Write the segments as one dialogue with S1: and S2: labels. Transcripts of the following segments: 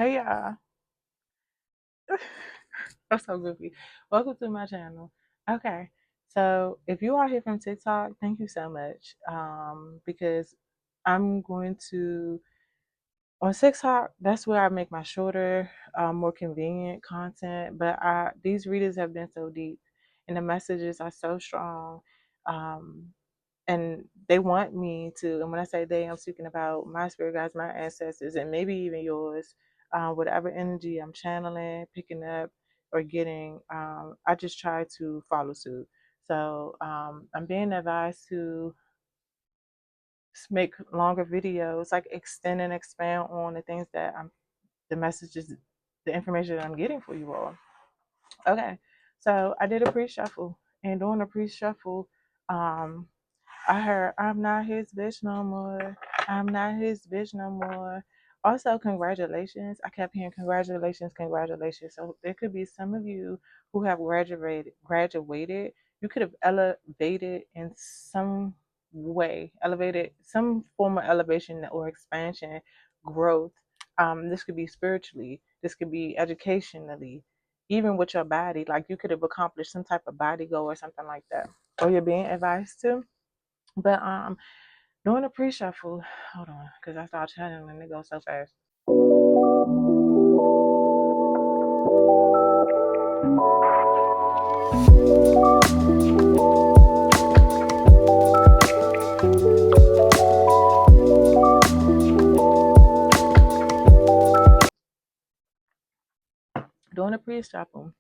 S1: Hey y'all. I'm so goofy. Welcome to my channel. Okay. So if you are here from TikTok, thank you so much. Because I'm going to on TikTok, that's where I make my shorter, more convenient content. But these readers have been so deep and the messages are so strong. Um, and they want me to, and when I say they, I'm speaking about my spirit guides, my ancestors, and maybe even yours. Whatever energy I'm channeling, picking up, or getting, I just try to follow suit. So I'm being advised to make longer videos, like extend and expand on the things that the messages, the information that I'm getting for you all. Okay, so I did a pre-shuffle, and during the pre-shuffle, um, I heard, I'm not his bitch no more. I'm not his bitch no more. Also, congratulations. I kept hearing congratulations, congratulations. So there could be some of you who have graduated. You could have elevated in some way, elevated some form of elevation or expansion, growth. This could be spiritually. This could be educationally, even with your body. Like you could have accomplished some type of body goal or something like that. Or you're being advised to. But doing a pre-shuffle, hold on, because I started chatting and it goes so fast. Doing a pre-shuffle,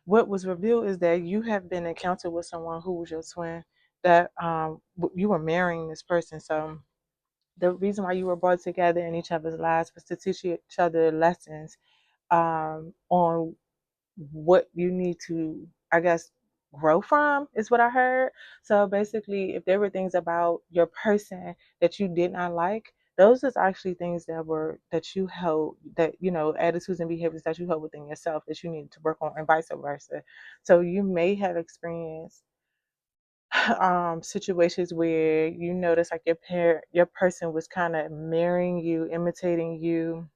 S1: what was revealed is that you have been encountered with someone who was your twin, that you were marrying this person. So the reason why you were brought together in each other's lives was to teach each other lessons on what you need to, I guess, grow from, is what I heard. So basically, if there were things about your person that you did not like, those is actually things that you held, that attitudes and behaviors that you held within yourself that you needed to work on, and vice versa. So you may have experienced situations where you notice like your person was kind of mirroring you, imitating you,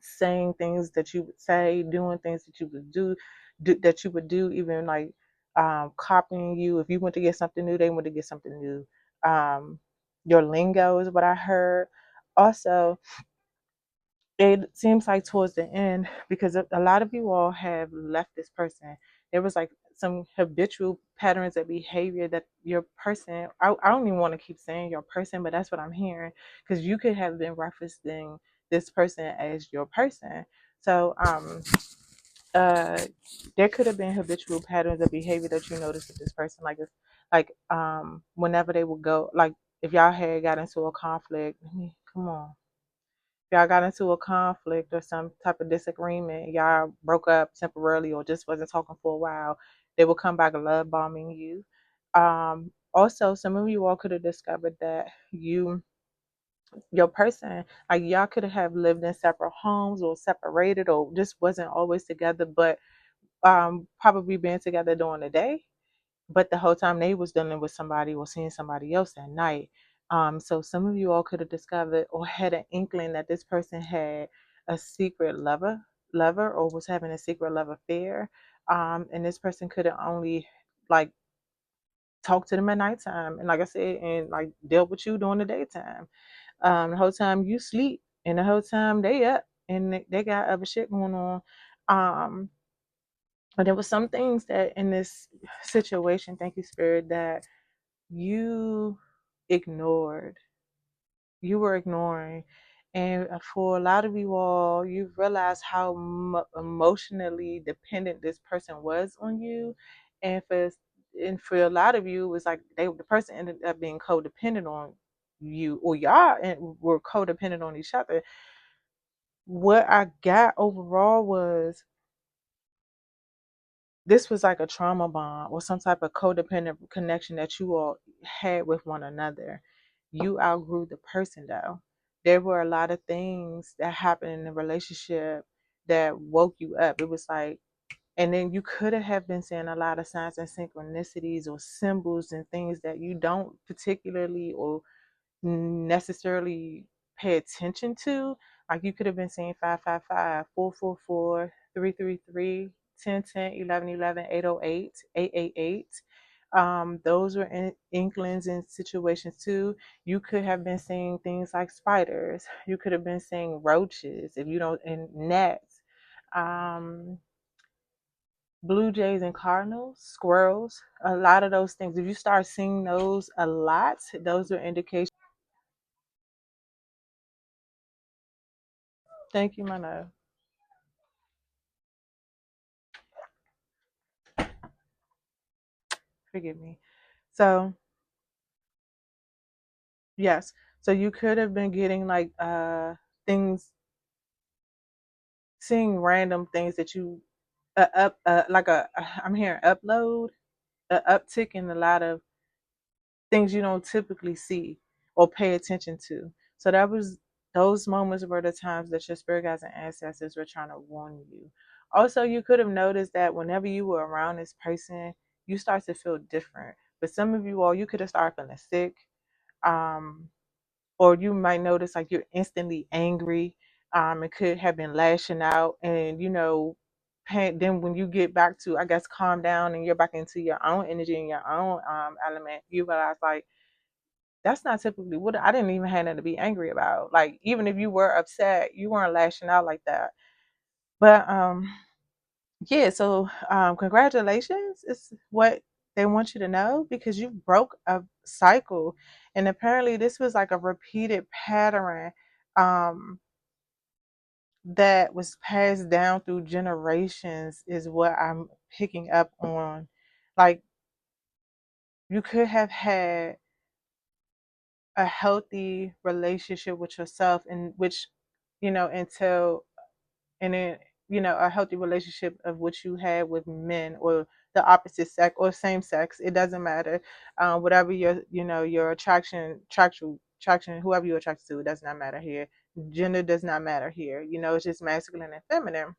S1: saying things that you would say, doing things that you would that you would do, even like copying you. If you went to get something new, they went to get something new. Your lingo is what I heard. Also, it seems like towards the end, because a lot of you all have left this person, there was like some habitual patterns of behavior that your person, I don't even want to keep saying your person, but that's what I'm hearing, because you could have been referencing this person as your person. So uh there could have been habitual patterns of behavior that you noticed with this person, like if whenever they would go, like if y'all had got into a conflict, come on, y'all got into a conflict or some type of disagreement, y'all broke up temporarily or just wasn't talking for a while, they will come back love bombing you. Also, some of you all could have discovered that your person, like y'all could have lived in separate homes or separated or just wasn't always together, but probably been together during the day, but the whole time they was dealing with somebody or seeing somebody else at night. So some of you all could have discovered or had an inkling that this person had a secret lover, or was having a secret love affair. And this person could have only like talked to them at nighttime, and like I said, and like dealt with you during the daytime. The whole time you sleep, and the whole time they up, and they got other shit going on. Um, but there was some things that in this situation, thank you, Spirit, that you ignored. You were ignoring. And for a lot of you all, you've realized how emotionally dependent this person was on you. And for a lot of you, it was like the person ended up being codependent on you, or y'all were codependent on each other. What I got overall was this was like a trauma bond or some type of codependent connection that you all had with one another. You outgrew the person though. There were a lot of things that happened in the relationship that woke you up. It was like, and then you could have been seeing a lot of signs and synchronicities or symbols and things that you don't particularly or necessarily pay attention to. Like you could have been seeing 555, 444, 333, 1010, 1111, 808, 888. Those were inklings in situations too. You could have been seeing things like spiders. You could have been seeing roaches, if you don't, and gnats. Um, Blue jays and cardinals, squirrels, a lot of those things. If you start seeing those a lot, those are indications. Thank you, my love. Forgive me. So yes, so you could have been getting like things, seeing random things that you up like I'm hearing upload, a uptick in a lot of things you don't typically see or pay attention to. So that was, those moments were the times that your spirit guides and ancestors were trying to warn you. Also, you could have noticed that whenever you were around this person, you start to feel different. But some of you all, you could have started feeling sick, um, or you might notice like you're instantly angry. It could have been lashing out, and then when you get back to, I guess, calm down and you're back into your own energy and your own element, you realize like that's not typically what, I didn't even have nothing to be angry about. Like even if you were upset, you weren't lashing out like that. But yeah, so congratulations is what they want you to know, because you broke a cycle, and apparently this was like a repeated pattern um that was passed down through generations is what I'm picking up on. Like you could have had a healthy relationship with yourself, in which until, and then a healthy relationship of what you had with men, or the opposite sex or same sex, it doesn't matter. Whatever your attraction, whoever you're attracted to, it does not matter here. Gender does not matter here. It's just masculine and feminine.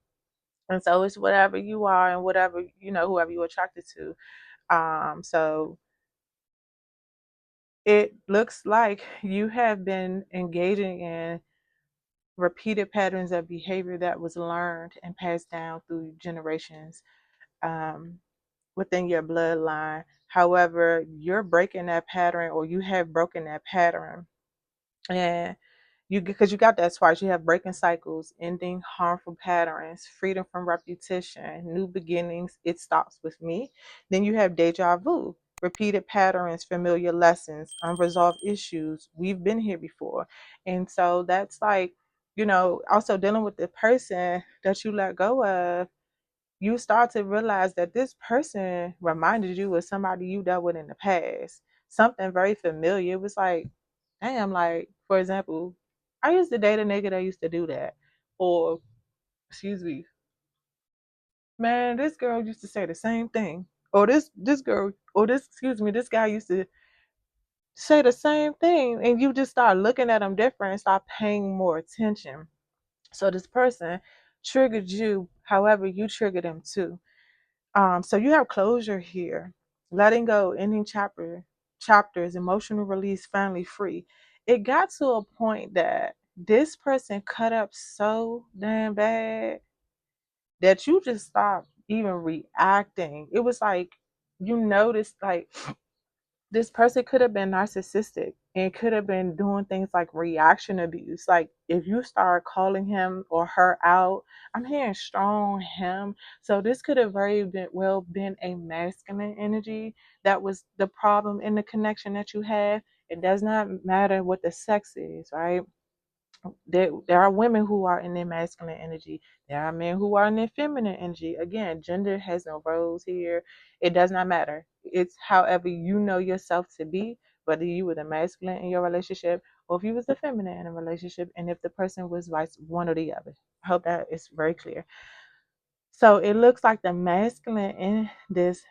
S1: And so it's whatever you are, and whatever, whoever you're attracted to. So it looks like you have been engaging in repeated patterns of behavior that was learned and passed down through generations, um, within your bloodline. However, you're breaking that pattern, or you have broken that pattern. And because you got that twice, you have breaking cycles, ending harmful patterns, freedom from repetition, new beginnings, it stops with me. Then you have deja vu, repeated patterns, familiar lessons, unresolved issues, we've been here before. And so that's like, also dealing with the person that you let go of, you start to realize that this person reminded you of somebody you dealt with in the past, something very familiar. It was like, damn, like, for example, I used to date a nigga that used to do that. Or, excuse me, man, this girl used to say the same thing. Or this girl, or this guy used to say the same thing. And you just start looking at them different and start paying more attention. So this person triggered you, however, you triggered them too. So you have closure here, letting go, ending chapters, emotional release, finally free. It got to a point that this person cut up so damn bad that you just stopped even reacting. It was like you noticed like this person could have been narcissistic and could have been doing things like reaction abuse. Like if you start calling him or her out, I'm hearing strong him. So this could have well been a masculine energy that was the problem in the connection that you have. It does not matter what the sex is, right? There are women who are in their masculine energy. There are men who are in their feminine energy. Again, gender has no roles here. It does not matter. It's however you know yourself to be, whether you were the masculine in your relationship or if you was the feminine in a relationship, and if the person was vice one or the other. I hope that is very clear. So it looks like the masculine in this,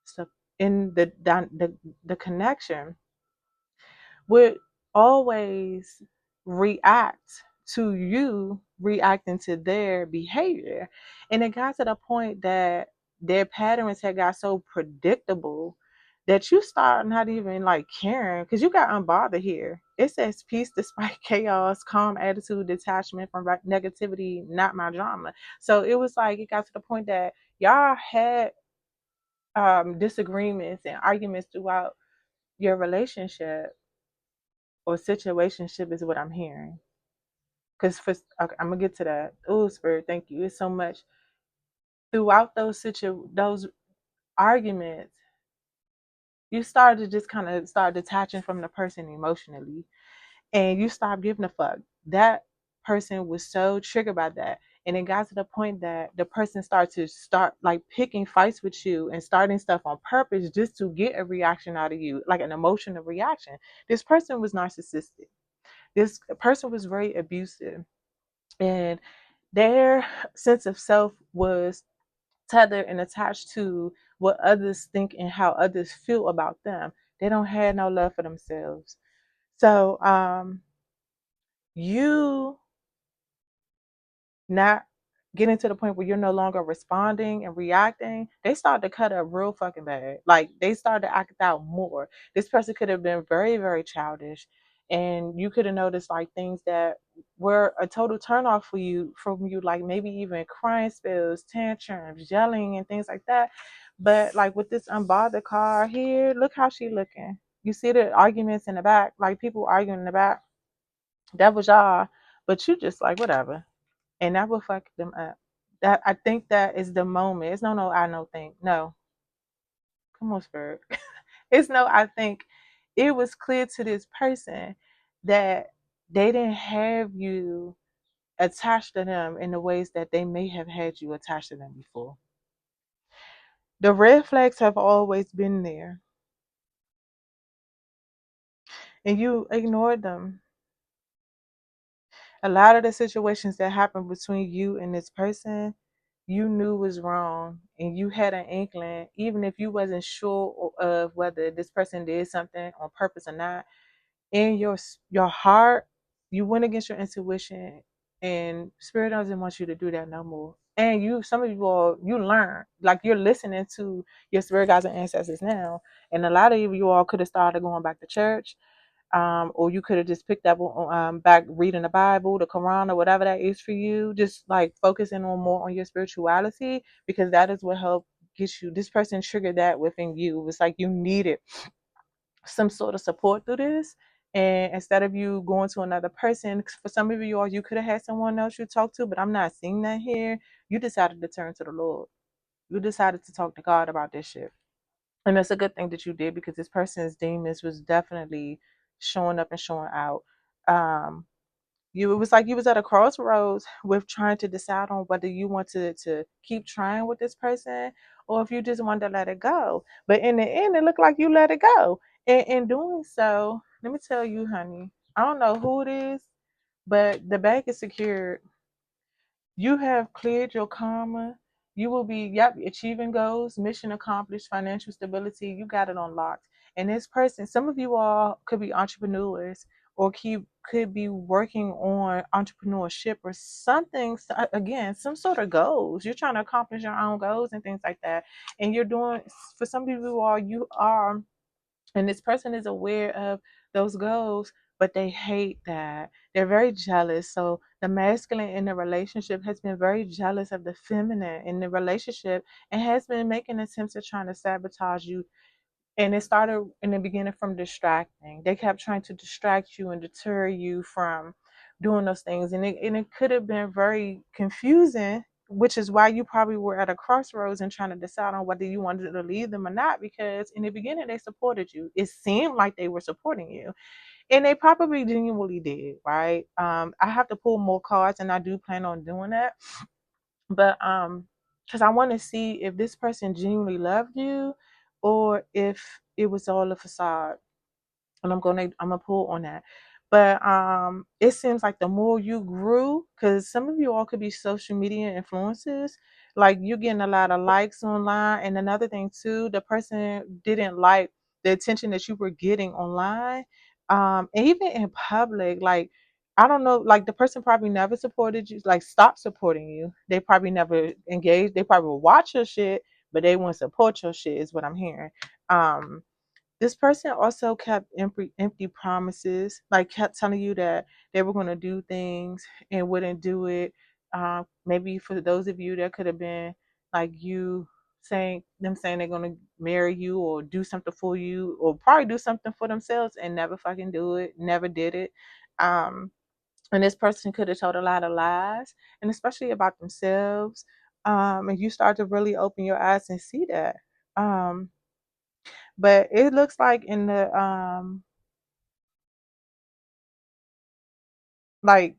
S1: so in the connection would always react to you reacting to their behavior. And it got to the point that their patterns had got so predictable that you start not even like caring because you got unbothered here. It says peace despite chaos, calm attitude, detachment from negativity, not my drama. So it was like it got to the point that y'all had disagreements and arguments throughout your relationship or situationship is what I'm hearing. Because okay, I'm gonna get to that. Oh, Spirit, thank you. It's so much throughout those arguments. You started to just kind of start detaching from the person emotionally, and you stopped giving a fuck. That person was so triggered by that, and it got to the point that the person started to start like picking fights with you and starting stuff on purpose just to get a reaction out of you, like an emotional reaction. This person was narcissistic. This person was very abusive, and their sense of self was tethered and attached to what others think and how others feel about them. They don't have no love for themselves. So you not getting to the point where you're no longer responding and reacting, they start to cut up real fucking bad. Like they started to act out more. This person could have been very, very childish. And you could have noticed like things that were a total turnoff for you from you, like maybe even crying spells, tantrums, yelling and things like that. But like with this unbothered car here, look how she looking. You see the arguments in the back, like people arguing in the back. That was y'all. But you just like whatever, and that will fuck them up. That I think that is the moment. It's no, I don't think. No, come on, Spirit. It's no, I think. It was clear to this person that they didn't have you attached to them in the ways that they may have had you attached to them before. The red flags have always been there, and you ignored them. A lot of the situations that happened between you and this person, you knew was wrong, and you had an inkling, even if you wasn't sure of whether this person did something on purpose or not. In your heart, you went against your intuition, and Spirit doesn't want you to do that no more. And some of you all, you learn, like you're listening to your spirit guides and ancestors now, and a lot of you all could have started going back to church, or you could have just picked up back reading the Bible, the Quran, or whatever that is for you. Just like focusing on more on your spirituality, because that is what helped get you. This person triggered that within you. It's like you needed some sort of support through this. And instead of you going to another person, for some of you all, you could have had someone else you talk to, but I'm not seeing that here. You decided to turn to the Lord. You decided to talk to God about this shit. And that's a good thing that you did, because this person's demons was definitely showing up and showing out. Um, it was like you was at a crossroads with trying to decide on whether you wanted to keep trying with this person or if you just wanted to let it go. But in the end, it looked like you let it go. And in doing so, let me tell you, honey, I don't know who it is, but the bank is secured. You have cleared your karma. You will be, yep, achieving goals, mission accomplished, financial stability. You got it unlocked. And this person, some of you all could be entrepreneurs or could be working on entrepreneurship or something. Again, some sort of goals. You're trying to accomplish your own goals and things like that. And you're doing, for some of you all, you are, and this person is aware of those goals, but they hate that. They're very jealous. So the masculine in the relationship has been very jealous of the feminine in the relationship and has been making attempts at trying to sabotage you. And it started in the beginning from distracting. They kept trying to distract you and deter you from doing those things. And it could have been very confusing, which is why you probably were at a crossroads and trying to decide on whether you wanted to leave them or not, because in the beginning they supported you. It seemed like they were supporting you. And they probably genuinely did, right? I have to pull more cards, and I do plan on doing that. But because I want to see if this person genuinely loved you or if it was all a facade. And I'm gonna pull on that. But it seems like the more you grew, because some of you all could be social media influencers, like you're getting a lot of likes online. And another thing too, the person didn't like the attention that you were getting online. And even in public, like I don't know, like the person probably never supported you, like stopped supporting you. They probably never engaged, they probably will watch your shit, but they won't support your shit, is what I'm hearing. This person also kept empty promises, like kept telling you that they were going to do things and wouldn't do it. Maybe for those of you, that could have been like you saying they're going to marry you or do something for you, or probably do something for themselves and never fucking do it, never did it. Um, and this person could have told a lot of lies, and especially about themselves. And you start to really open your eyes and see that. Um, but it looks like in the like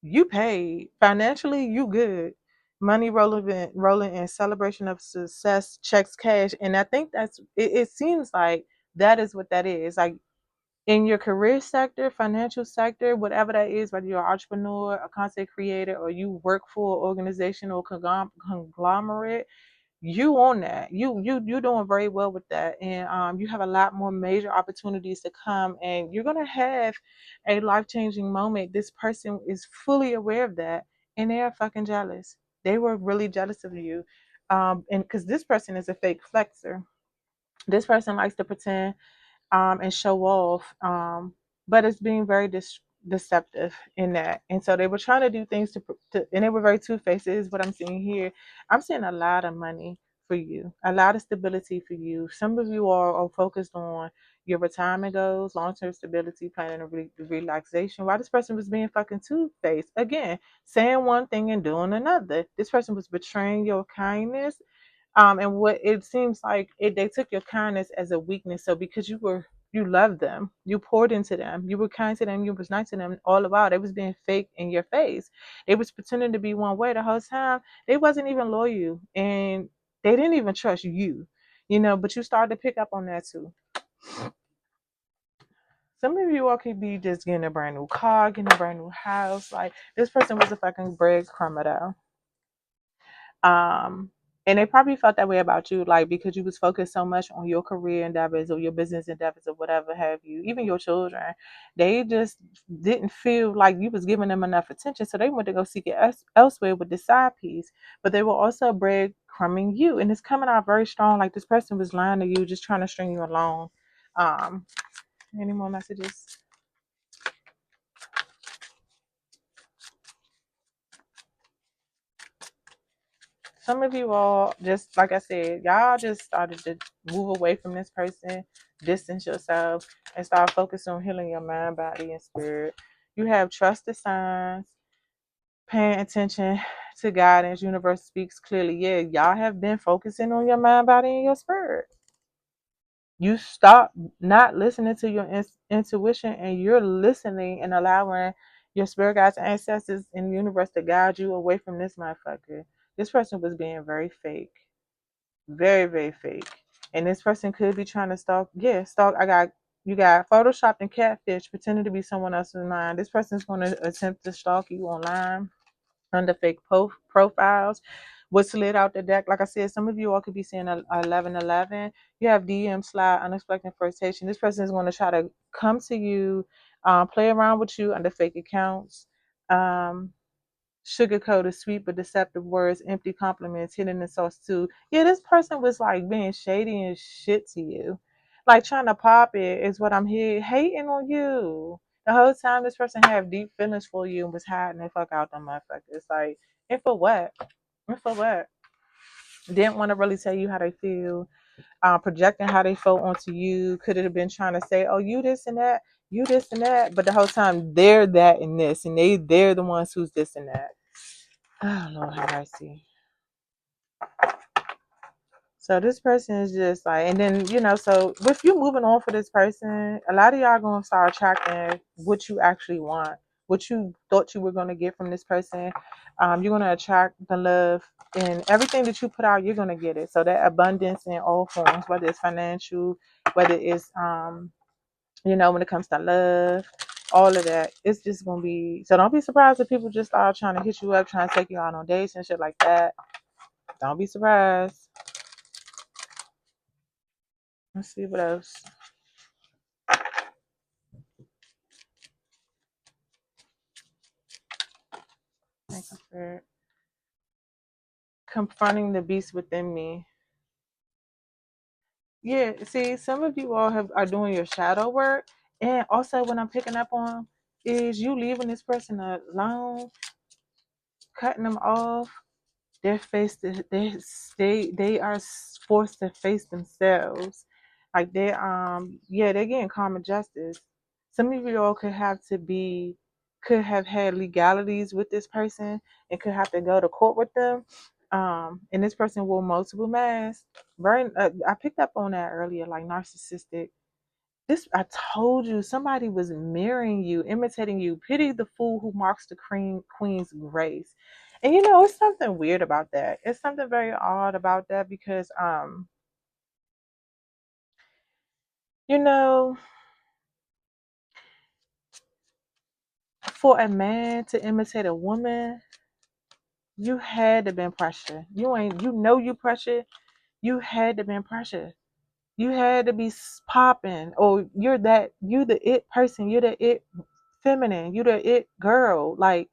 S1: you paid financially, you good. Money rolling in, celebration of success, checks cash. And I think it seems like that is what that is. Like in your career sector, financial sector, whatever that is, whether you're an entrepreneur, a content creator, or you work for an organization or conglomerate, you on that. You're doing very well with that, and you have a lot more major opportunities to come, and you're gonna have a life changing moment. This person is fully aware of that, and they are fucking jealous. They were really jealous of you, and because this person is a fake flexer. This person likes to pretend and show off. But it's being very deceptive in that. And so they were trying to do things and they were very two-faced. Is what I'm seeing here. I'm seeing a lot of money for you, a lot of stability for you. Some of you are focused on your retirement goals, long-term stability, planning a relaxation. While this person was being fucking two-faced, again, saying one thing and doing another. This person was betraying your kindness, and what it seems like they took your kindness as a weakness. So because you loved them, you poured into them, you were kind to them, you was nice to them, all the while they was being fake in your face. They was pretending to be one way the whole time. They wasn't even loyal, and they didn't even trust you. But you started to pick up on that too. Some of you all could be just getting a brand new car, getting a brand new house. Like this person was a fucking breadcrumber though. Um, and they probably felt that way about you, like because you was focused so much on your career endeavors or your business endeavors or whatever have you. Even your children, they just didn't feel like you was giving them enough attention, so they went to go seek it elsewhere with the side piece. But they were also breadcrumbing you, and it's coming out very strong. Like this person was lying to you, just trying to string you along. Um, any more messages? Some of you all, just like I said, y'all just started to move away from this person, distance yourself, and start focusing on healing your mind, body, and spirit. You have trusted signs, paying attention to guidance. Universe speaks clearly. Yeah, y'all have been focusing on your mind, body, and your spirit. You stop not listening to your intuition, and you're listening and allowing your spirit guides, ancestors, and the universe to guide you away from this motherfucker. This person was being very fake. Very, very fake. And this person could be trying to stalk. Yeah, stalk. You got photoshopped and catfish, pretending to be someone else's mind. This person's going to attempt to stalk you online under fake profiles. What slid out the deck? Like I said, some of you all could be seeing a 1111. You have DM slide, unexpected flirtation. This person is going to try to come to you, play around with you under fake accounts. Um, Sugarcoated, sweet but deceptive words, empty compliments, hidden in sauce too. Yeah, this person was like being shady and shit to you. Like trying to pop it is what I'm here hating on you. The whole time this person had deep feelings for you and was hiding the fuck out them motherfuckers. Like, and for what? And for what? Didn't want to really tell you how they feel. Projecting how they felt onto you. Could have been trying to say, oh, you this and that, you this and that. But the whole time they're that and this, and they're the ones who's this and that. Oh Lord have mercy. So this person is just like, and then so with you moving on for this person, a lot of y'all gonna start attracting what you actually want, what you thought you were gonna get from this person. You're gonna attract the love, and everything that you put out, you're gonna get it. So that abundance in all forms, whether it's financial, whether it's when it comes to love, all of that, it's just gonna be. So don't be surprised if people just start trying to hit you up, trying to take you out on dates and shit like that. Don't be surprised. Let's see what else. Thank you for confronting the beast within me. Yeah, see, some of you all are doing your shadow work, and also what I'm picking up on is you leaving this person alone, cutting them off. They're faced. They are forced to face themselves. Like yeah, they're getting karma justice. Some of you all could have had legalities with this person and could have to go to court with them. And this person wore multiple masks. Very, I picked up on that earlier, like narcissistic. This I told you, somebody was mirroring you, imitating you. Pity the fool who marks the queen's grace. And it's something weird about that. It's something very odd about that because you know, for a man to imitate a woman, you had to been pressure. You pressure. You had to been pressure. You had to be popping, or you the it person, you're the it feminine, you the it girl. Like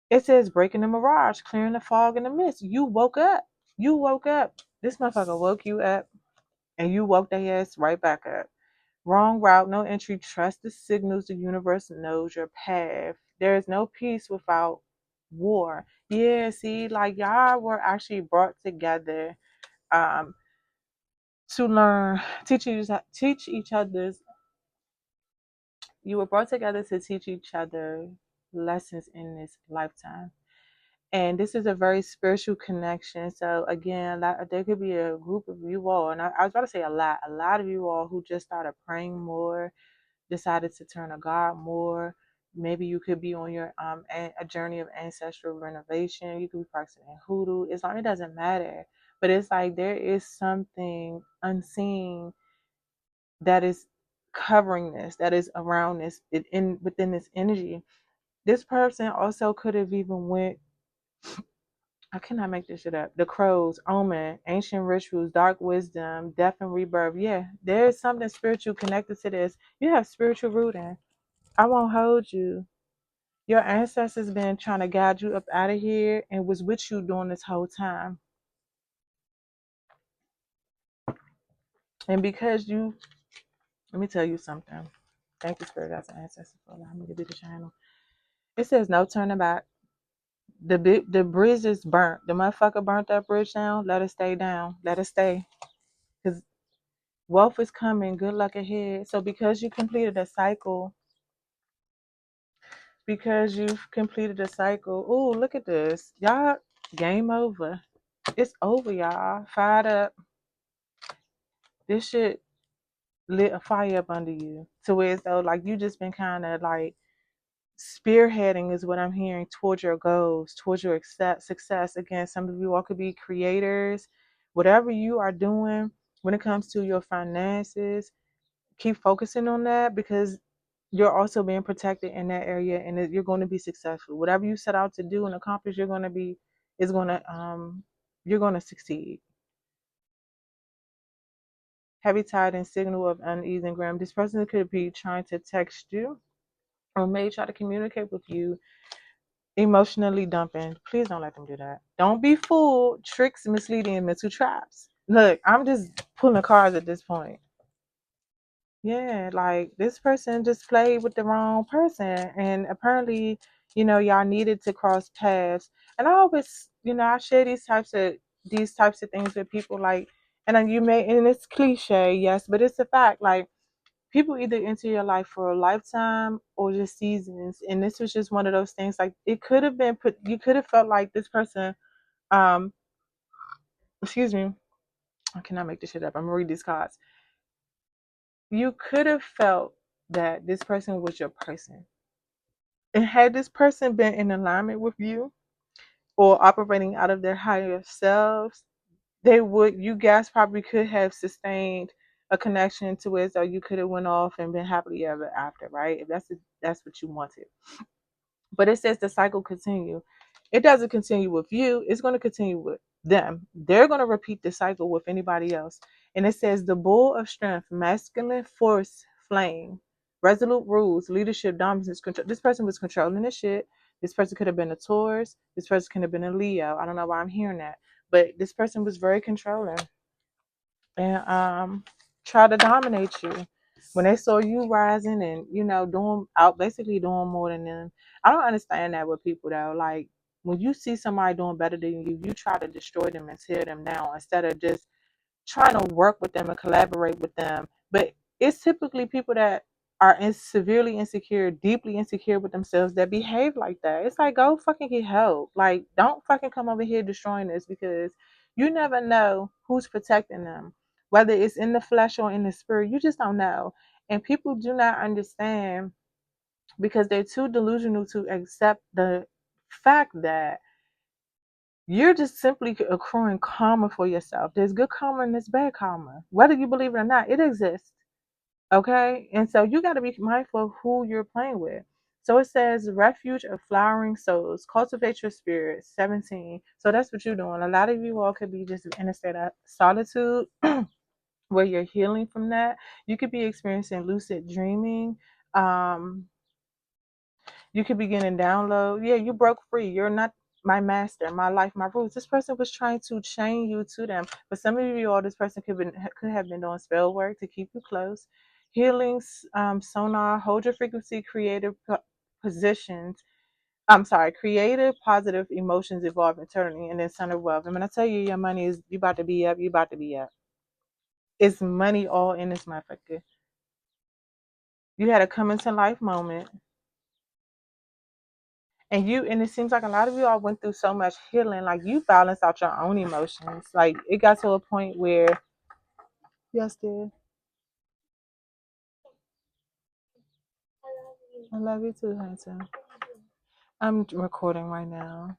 S1: it says breaking the mirage, clearing the fog and the mist. You woke up. You woke up. This motherfucker woke you up and you woke their ass right back up. Wrong route, no entry. Trust the signals. The universe knows your path. There is no peace without war. Yeah, see, like y'all were actually brought together um to learn, teach each other's. You were brought together to teach each other lessons in this lifetime. And this is a very spiritual connection. So again, there could be a group of you all, and I was about to say a lot of you all who just started praying more, decided to turn to God more. Maybe you could be on your a journey of ancestral renovation. You could be practicing hoodoo. It's like it doesn't matter, but it's like there is something unseen that is covering this, that is around this, within this energy. This person also could have even went. I cannot make this shit up. The crows, omen, ancient rituals, dark wisdom, death and rebirth. Yeah, there's something spiritual connected to this. You have spiritual rooting. I won't hold you. Your ancestors been trying to guide you up out of here and was with you during this whole time. And because let me tell you something. Thank you, Spirit Guides and Ancestors, for allowing me to be the channel. It says no turning back. The bridge is burnt. The motherfucker burnt that bridge down. Let it stay down. Let it stay. Because wealth is coming. Good luck ahead. So because you've completed a cycle. Oh, look at this. Y'all, game over. It's over, y'all. Fired up. This shit lit a fire up under you. To where it's though like you just been kind of like spearheading is what I'm hearing towards your goals, towards your success. Again, some of you all could be creators. Whatever you are doing when it comes to your finances, keep focusing on that because you're also being protected in that area and you're going to be successful. Whatever you set out to do and accomplish, you're going to succeed. Heavy tide and signal of unease and gram. This person could be trying to text you or may try to communicate with you emotionally dumping. Please don't let them do that. Don't be fooled. Tricks, misleading, and mental traps. Look, I'm just pulling cards at this point. Yeah, like this person just played with the wrong person, and apparently, y'all needed to cross paths. And I always, I share these types of things with people, like, and then and it's cliche, yes, but it's a fact. Like, people either enter your life for a lifetime or just seasons, and this was just one of those things. Like, it could have been put, you could have felt like this person, um, excuse me, I cannot make this shit up. I'm gonna read these cards. You could have felt that this person was your person. And had this person been in alignment with you or operating out of their higher selves, you guys probably could have sustained a connection to where so you could have went off and been happily ever after, right? If that's what you wanted. But it says the cycle continue. It doesn't continue with you. It's going to continue with them. They're going to repeat the cycle with anybody else. And it says the bull of strength, masculine force, flame, resolute rules, leadership, dominance, control. This person was controlling this shit. This person could have been a Taurus. This person could have been a Leo. I don't know why I'm hearing that. But this person was very controlling. and try to dominate you. When they saw you rising and doing out, basically doing more than them. I don't understand that with people though. Like when you see somebody doing better than you, you try to destroy them and tear them down instead of just trying to work with them and collaborate with them. But it's typically people that are severely insecure, deeply insecure with themselves that behave like that. It's like, go fucking get help. Like, don't fucking come over here destroying this, because you never know who's protecting them, whether it's in the flesh or in the spirit. You just don't know. And people do not understand because they're too delusional to accept the fact that you're just simply accruing karma for yourself. There's good karma and there's bad karma. Whether you believe it or not, it exists. Okay? And so you got to be mindful of who you're playing with. So it says, refuge of flowering souls, cultivate your spirit, 17. So that's what you're doing. A lot of you all could be just in a state of solitude where you're healing from that. You could be experiencing lucid dreaming. Um, you could be getting download. Yeah, you broke free. You're not my master, my life, my rules. This person was trying to chain you to them. But some of you all, this person could have been doing spell work to keep you close. Healings, sonar, hold your frequency, creative positions. I'm sorry, creative, positive emotions evolve internally, and then son of wealth. And when I tell you your money is you about to be up, you about to be up. It's money all in this motherfucker. You had a come into life moment. And it seems like a lot of you all went through so much healing, like you balanced out your own emotions. Like it got to a point where, yes, dear, I love you too, handsome. I'm recording right now.